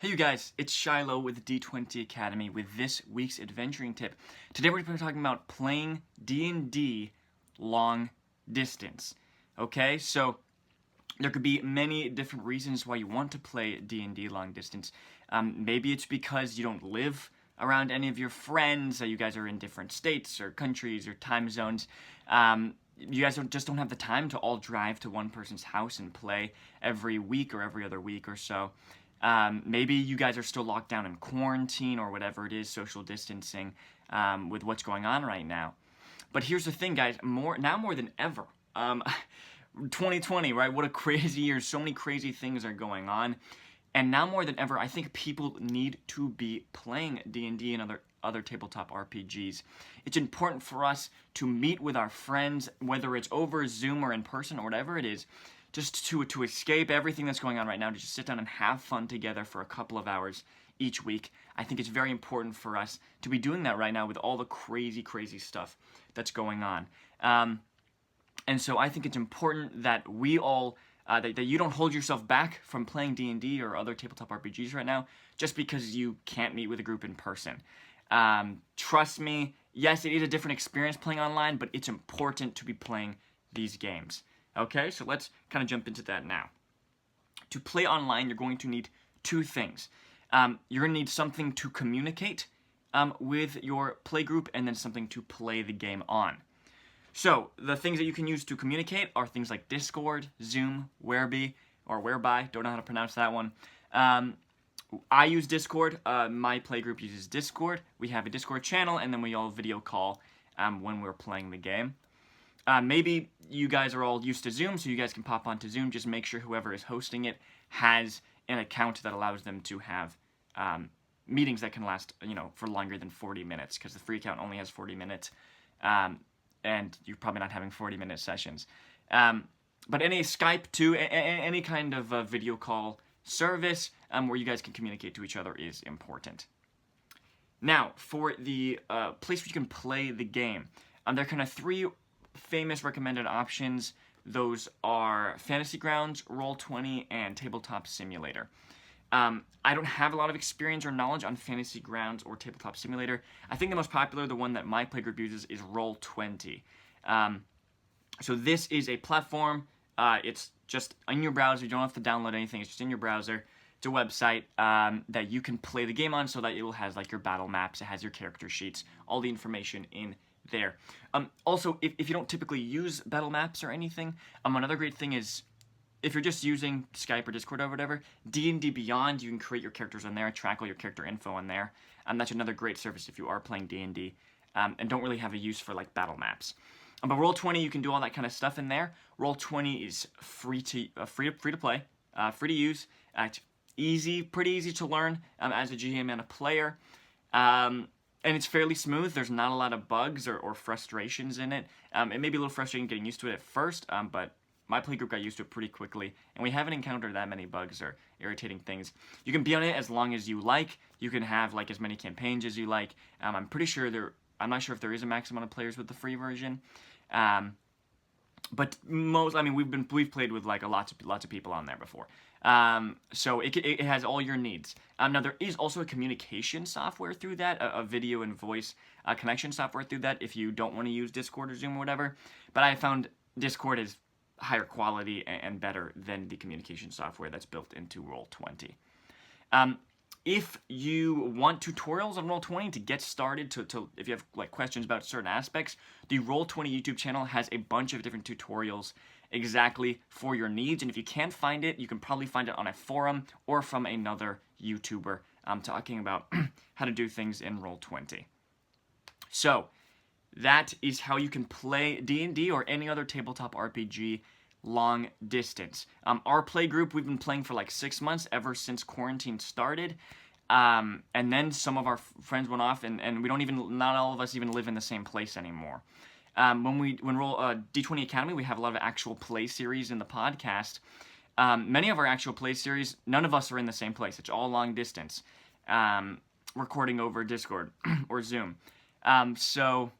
Hey you guys, it's Shiloh with D20 Academy with this week's adventuring tip. Today we're going to be talking about playing D&D long distance. Okay, so there could be many different reasons why you want to play D&D long distance. Maybe it's because you don't live around any of your friends, you guys are in different states or countries or time zones. You guys just don't have the time to all drive to one person's house and play every week or every other week or so. Maybe you guys are still locked down in quarantine or whatever it is, social distancing, with what's going on right now. But here's the thing, guys, now more than ever, 2020, right? What a crazy year. So many crazy things are going on. And now more than ever, I think people need to be playing D&D and other tabletop RPGs. It's important for us to meet with our friends, whether it's over Zoom or in person or whatever it is, just to escape everything that's going on right now, to just sit down and have fun together for a couple of hours each week. I think it's very important for us to be doing that right now with all the crazy, crazy stuff that's going on. And so I think it's important that we all, that you don't hold yourself back from playing D&D or other tabletop RPGs right now just because you can't meet with a group in person. Trust me, yes, it is a different experience playing online, but it's important to be playing these games. Okay, so let's kind of jump into that now. To play online, you're going to need two things. You're going to need something to communicate with your play group, and then something to play the game on. So the things that you can use to communicate are things like Discord, Zoom, Whereby, don't know how to pronounce that one. I use Discord. My play group uses Discord. We have a Discord channel, and then we all video call when we're playing the game. Maybe you guys are all used to Zoom, so you guys can pop onto Zoom. Just make sure whoever is hosting it has an account that allows them to have meetings that can last, for longer than 40 minutes, because the free account only has 40 minutes, and you're probably not having 40-minute sessions. But any Skype too, any kind of video call service where you guys can communicate to each other is important. Now, for the place where you can play the game, there are kind of three famous recommended options. Those are Fantasy Grounds, Roll20, and Tabletop Simulator. I don't have a lot of experience or knowledge on Fantasy Grounds or Tabletop Simulator. I think the most popular, the one that my playgroup uses, is Roll20. So this is a platform. It's just in your browser. You don't have to download anything. It's just in your browser. It's a website that you can play the game on, so that it will have like your battle maps. It has your character sheets, all the information in there. Also, if you don't typically use battle maps or anything, another great thing is, if you're just using Skype or Discord or whatever, D&D Beyond, you can create your characters on there, track all your character info on there. That's another great service if you are playing D&D and don't really have a use for like battle maps. But Roll20, you can do all that kind of stuff in there. Roll20 is free to play, free to use, pretty easy to learn as a GM and a player. And it's fairly smooth. There's not a lot of bugs or frustrations in it. It may be a little frustrating getting used to it at first, but my playgroup got used to it pretty quickly, and we haven't encountered that many bugs or irritating things. You can be on it as long as you like. You can have like as many campaigns as you like. I'm pretty sure I'm not sure if there is a max amount of players with the free version. But we've played with like lots of people on there before. So it has all your needs. Now there is also a communication software through that, a video and voice connection software through that if you don't want to use Discord or Zoom or whatever. But I found Discord is higher quality and better than the communication software that's built into Roll20. If you want tutorials on Roll20 to get started, if you have like questions about certain aspects, the Roll20 YouTube channel has a bunch of different tutorials exactly for your needs. And if you can't find it, you can probably find it on a forum or from another YouTuber talking about how to do things in Roll20. So that is how you can play D&D or any other tabletop RPG long distance. Our play group, we've been playing for like 6 months, ever since quarantine started. And then some of our friends went off, and not all of us even live in the same place anymore. When Roll D20 Academy, we have a lot of actual play series in the podcast. Many of our actual play series, none of us are in the same place. It's all long distance, recording over Discord or Zoom. So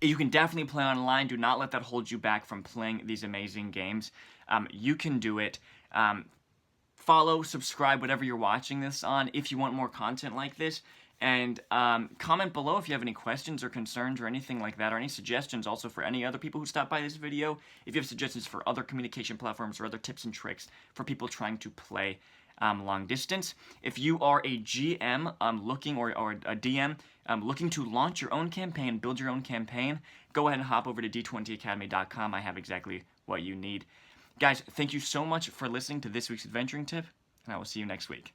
you can definitely play online. Do not let that hold you back from playing these amazing games. You can do it. follow, subscribe, whatever you're watching this on, if you want more content like this. And comment below if you have any questions or concerns or anything like that, or any suggestions also for any other people who stop by this video. If you have suggestions for other communication platforms or other tips and tricks for people trying to play long distance. If you are a GM looking, or a DM looking to launch your own campaign, build your own campaign, go ahead and hop over to d20academy.com. I have exactly what you need. Guys, thank you so much for listening to this week's adventuring tip, and I will see you next week.